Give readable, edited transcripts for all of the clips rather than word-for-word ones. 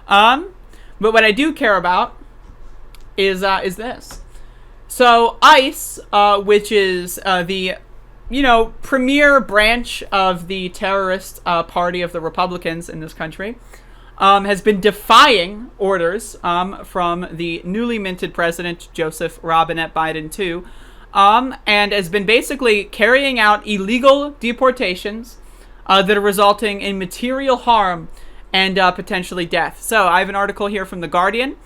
But what I do care about is this. So ICE, which is the premier branch of the terrorist party of the Republicans in this country, has been defying orders from the newly minted president, Joseph Robinette Biden II, and has been basically carrying out illegal deportations that are resulting in material harm and potentially death. So I have an article here from The Guardian.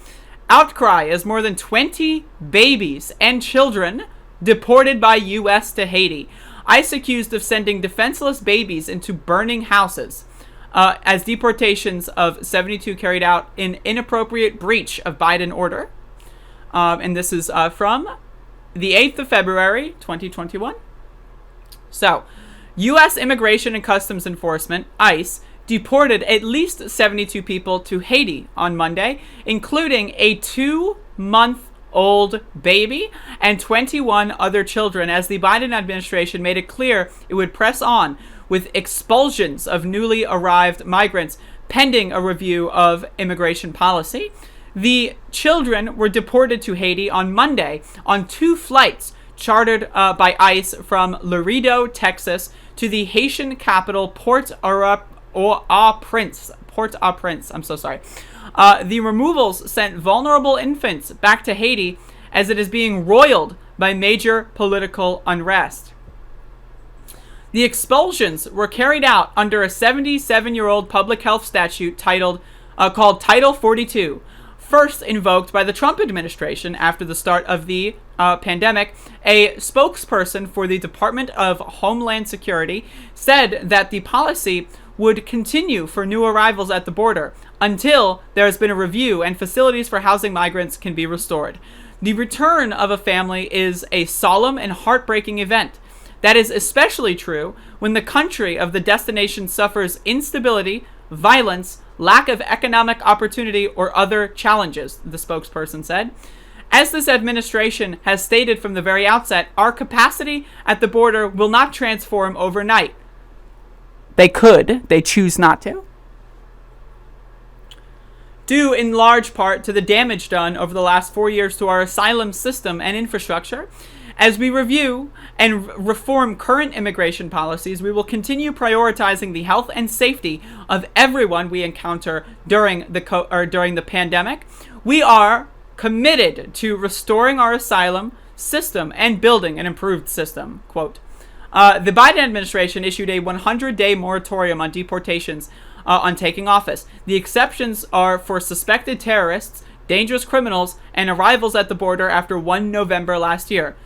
Outcry as more than 20 babies and children deported by U.S. to Haiti. ICE accused of sending defenseless babies into burning houses as deportations of 72 carried out in inappropriate breach of Biden order. And this is from the 8th of February, 2021. So, U.S. Immigration and Customs Enforcement, ICE, deported at least 72 people to Haiti on Monday, including a 2-month-old baby and 21 other children, as the Biden administration made it clear it would press on with expulsions of newly arrived migrants pending a review of immigration policy. The children were deported to Haiti on Monday on 2 flights chartered by ICE from Laredo, Texas, to the Haitian capital Port-au-Prince. I'm so sorry. The removals sent vulnerable infants back to Haiti as it is being roiled by major political unrest. The expulsions were carried out under a 77-year-old public health statute called Title 42, first invoked by the Trump administration after the start of the pandemic. A spokesperson for the Department of Homeland Security said that the policy would continue for new arrivals at the border until there has been a review and facilities for housing migrants can be restored. The return of a family is a solemn and heartbreaking event. That is especially true when the country of the destination suffers instability, violence, lack of economic opportunity, or other challenges, the spokesperson said. As this administration has stated from the very outset, our capacity at the border will not transform overnight. They could. They choose not to. Due in large part to the damage done over the last 4 years to our asylum system and infrastructure, as we review and reform current immigration policies, we will continue prioritizing the health and safety of everyone we encounter during the pandemic. We are committed to restoring our asylum system and building an improved system. Quote. The Biden administration issued a 100-day moratorium on deportations on taking office. The exceptions are for suspected terrorists, dangerous criminals, and arrivals at the border after 1 November last year.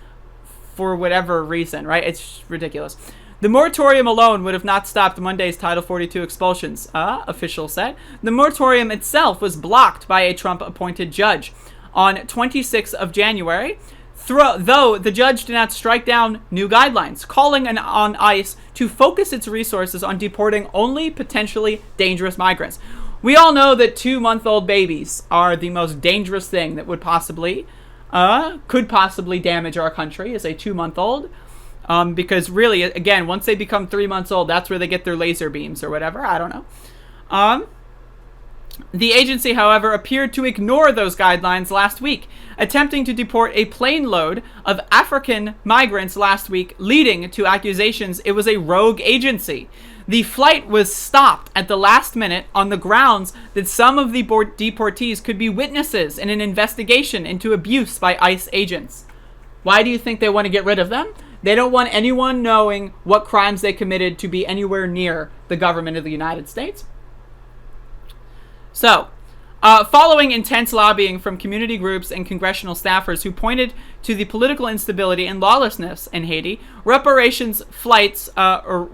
For whatever reason, right? It's ridiculous. The moratorium alone would have not stopped Monday's Title 42 expulsions, officials said. The moratorium itself was blocked by a Trump-appointed judge on 26th of January, though the judge did not strike down new guidelines, calling on ICE to focus its resources on deporting only potentially dangerous migrants. We all know that 2-month-old babies are the most dangerous thing that could possibly damage our country as a 2-month-old. Because really, again, once they become 3 months old, that's where they get their laser beams or whatever. I don't know. The agency, however, appeared to ignore those guidelines last week, attempting to deport a plane load of African migrants last week, leading to accusations it was a rogue agency. The flight was stopped at the last minute on the grounds that some of the deportees could be witnesses in an investigation into abuse by ICE agents. Why do you think they want to get rid of them? They don't want anyone knowing what crimes they committed to be anywhere near the government of the United States. So, following intense lobbying from community groups and congressional staffers who pointed to the political instability and lawlessness in Haiti, repatriation flights to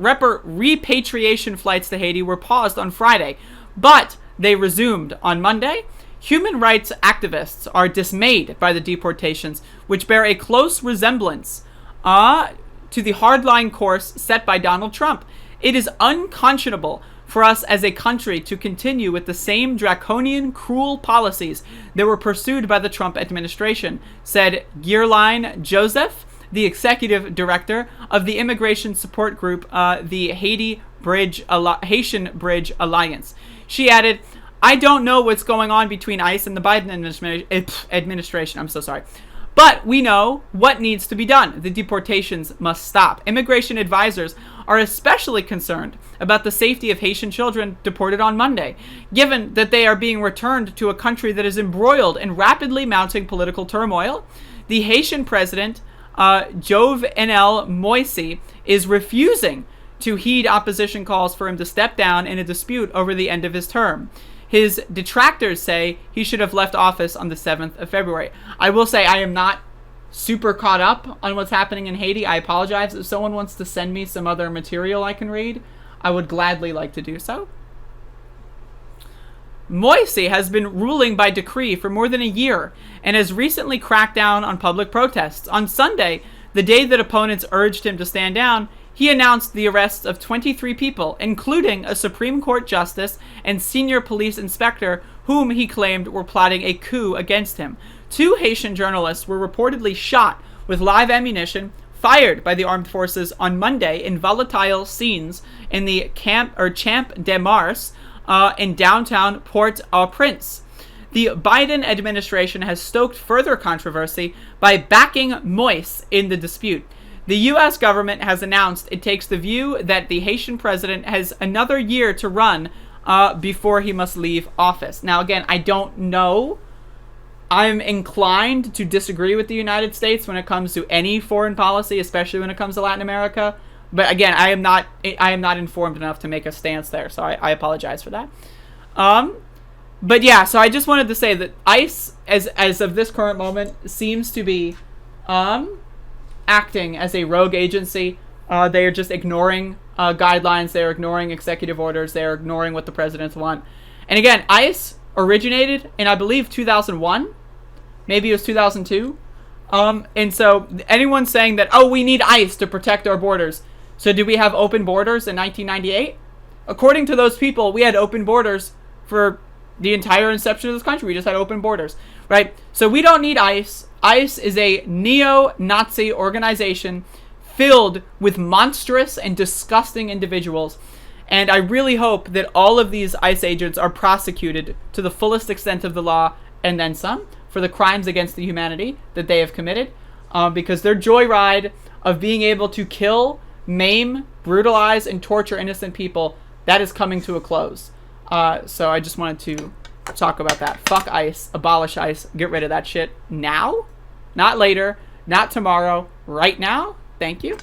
Haiti were paused on Friday, but they resumed on Monday. Human rights activists are dismayed by the deportations, which bear a close resemblance to the hardline course set by Donald Trump. It is unconscionable for us as a country to continue with the same draconian, cruel policies that were pursued by the Trump administration, said Guerlain Joseph, the executive director of the immigration support group, the Haitian Bridge Alliance. She added, I don't know what's going on between ICE and the Biden administration. I'm so sorry. But we know what needs to be done. The deportations must stop. Immigration advisors are especially concerned about the safety of Haitian children deported on Monday, given that they are being returned to a country that is embroiled in rapidly mounting political turmoil. The Haitian president, Jovenel Moise, is refusing to heed opposition calls for him to step down in a dispute over the end of his term. His detractors say he should have left office on the 7th of February. I will say I am not super caught up on what's happening in Haiti. I apologize. If someone wants to send me some other material I can read, I would gladly like to do so. Moise has been ruling by decree for more than a year and has recently cracked down on public protests. On Sunday, the day that opponents urged him to stand down, he announced the arrests of 23 people, including a Supreme Court justice and senior police inspector whom he claimed were plotting a coup against him. 2 Haitian journalists were reportedly shot with live ammunition fired by the armed forces on Monday in volatile scenes in the Champ de Mars in downtown Port-au-Prince. The Biden administration has stoked further controversy by backing Moise in the dispute. The U.S. government has announced it takes the view that the Haitian president has another year to run before he must leave office. Now, again, I don't know. I'm inclined to disagree with the United States when it comes to any foreign policy, especially when it comes to Latin America. But again, I am not informed enough to make a stance there, so I apologize for that. But yeah, so I just wanted to say that ICE, as of this current moment, seems to be acting as a rogue agency. They are just ignoring guidelines. They're ignoring executive orders. They're ignoring what the presidents want. And again, ICE originated in, I believe, 2001. Maybe it was 2002. And so anyone saying that, oh, we need ICE to protect our borders. So did we have open borders in 1998? According to those people, we had open borders for the entire inception of this country. We just had open borders, right? So we don't need ICE. ICE is a neo-Nazi organization filled with monstrous and disgusting individuals. And I really hope that all of these ICE agents are prosecuted to the fullest extent of the law and then some for the crimes against the humanity that they have committed, because their joyride of being able to kill, maim, brutalize, and torture innocent people, that is coming to a close. So I just wanted to talk about that. Fuck ICE. Abolish ICE. Get rid of that shit now. Not later. Not tomorrow. Right now. Thank you.